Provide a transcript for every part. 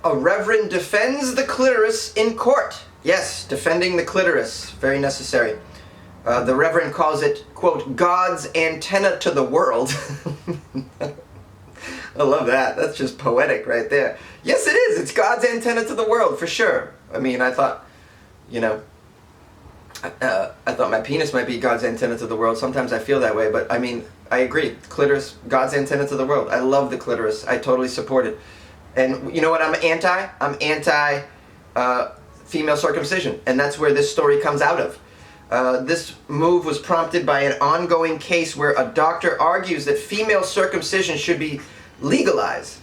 A reverend defends the clitoris in court. Yes, defending the clitoris. Very necessary. The reverend calls it, quote, God's antenna to the world. I love that. That's just poetic right there. Yes, it is. It's God's antenna to the world, for sure. I mean, I thought, you know, I thought my penis might be God's antenna to the world. Sometimes I feel that way, but I mean, I agree. Clitoris, God's antenna to the world. I love the clitoris. I totally support it. And you know what I'm anti? I'm anti female circumcision. And that's where this story comes out of. This move was prompted by an ongoing case where a doctor argues that female circumcision should be legalized.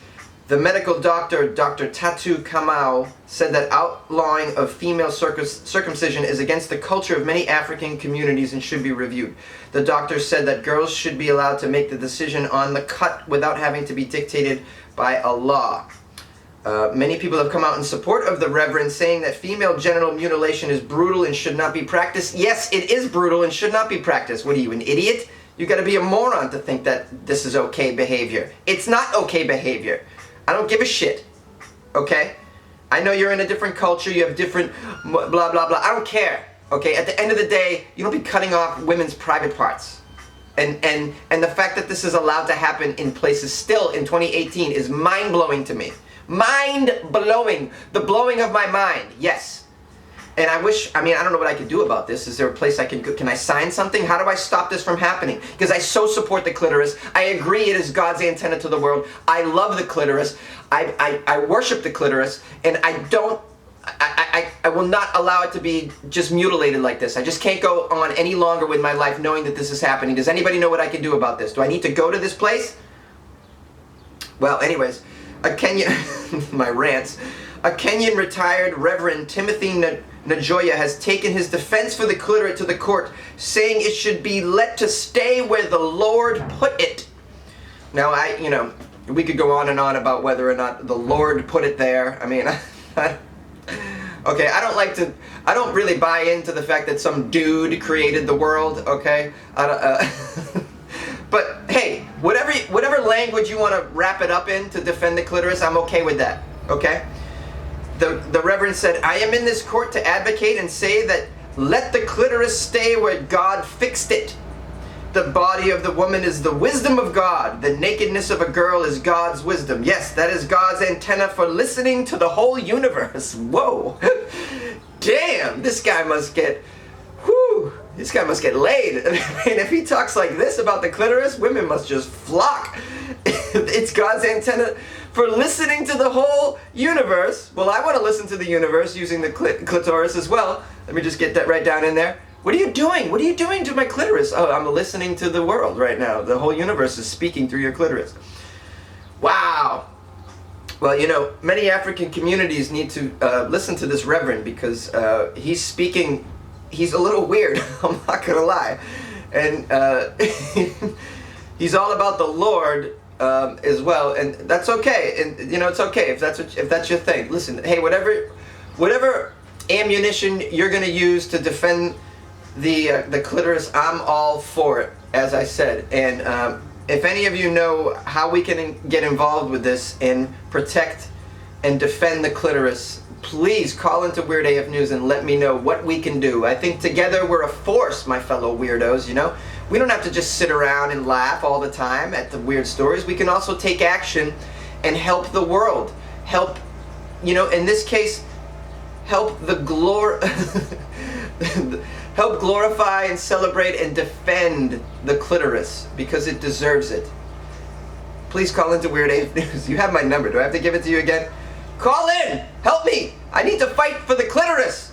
The medical doctor, Dr. Tatu Kamau, said that outlawing of female circumcision is against the culture of many African communities and should be reviewed. The doctor said that girls should be allowed to make the decision on the cut without having to be dictated by a law. Many people have come out in support of the Reverend, saying that female genital mutilation is brutal and should not be practiced. Yes, it is brutal and should not be practiced. What are you, an idiot? You gotta be a moron to think that this is okay behavior. It's not okay behavior. I don't give a shit, okay? I know you're in a different culture, you have different blah, blah, blah. I don't care, okay? At the end of the day, you don't be cutting off women's private parts. And the fact that this is allowed to happen in places still in 2018 is mind-blowing to me. Mind-blowing. The blowing of my mind, yes. And I wish, I mean, I don't know what I could do about this. Is there a place I can I sign something? How do I stop this from happening? Because I so support the clitoris. I agree it is God's antenna to the world. I love the clitoris. I worship the clitoris. And I will not allow it to be just mutilated like this. I just can't go on any longer with my life knowing that this is happening. Does anybody know what I can do about this? Do I need to go to this place? Well, anyways, a Kenyan, my rants. A Kenyan retired Reverend Timothy Njoya has taken his defense for the clitoris to the court, saying it should be let to stay where the Lord put it. Now, you know, we could go on and on about whether or not the Lord put it there. I mean, okay, I don't really buy into the fact that some dude created the world, okay? But hey, whatever language you want to wrap it up in to defend the clitoris, I'm okay with that, okay? The Reverend said, I am in this court to advocate and say that let the clitoris stay where God fixed it. The body of the woman is the wisdom of God. The nakedness of a girl is God's wisdom. Yes, that is God's antenna for listening to the whole universe. Whoa. Damn, this guy must get, this guy must get laid. I mean, if he talks like this about the clitoris, women must just flock. It's God's antenna for listening to the whole universe. Well, I want to listen to the universe using the clitoris as well. Let me just get that right down in there. What are you doing? What are you doing to my clitoris? Oh, I'm listening to the world right now. The whole universe is speaking through your clitoris. Wow. Well, you know, many African communities need to listen to this Reverend because he's speaking, he's a little weird, I'm not gonna lie. And he's all about the Lord as well, and that's okay. And you know, it's okay if that's your thing. Listen, hey, whatever ammunition you're gonna use to defend the clitoris, I'm all for it, as I said. And if any of you know how we can get involved with this and protect and defend the clitoris, please call into Weird AF News and let me know what we can do. I think together we're a force, my fellow weirdos, you know? We don't have to just sit around and laugh all the time at the weird stories. We can also take action and help the world. Help, you know, in this case, help help glorify and celebrate and defend the clitoris because it deserves it. Please call into Weird AF News. You have my number. Do I have to give it to you again? Call in! Help me! I need to fight for the clitoris!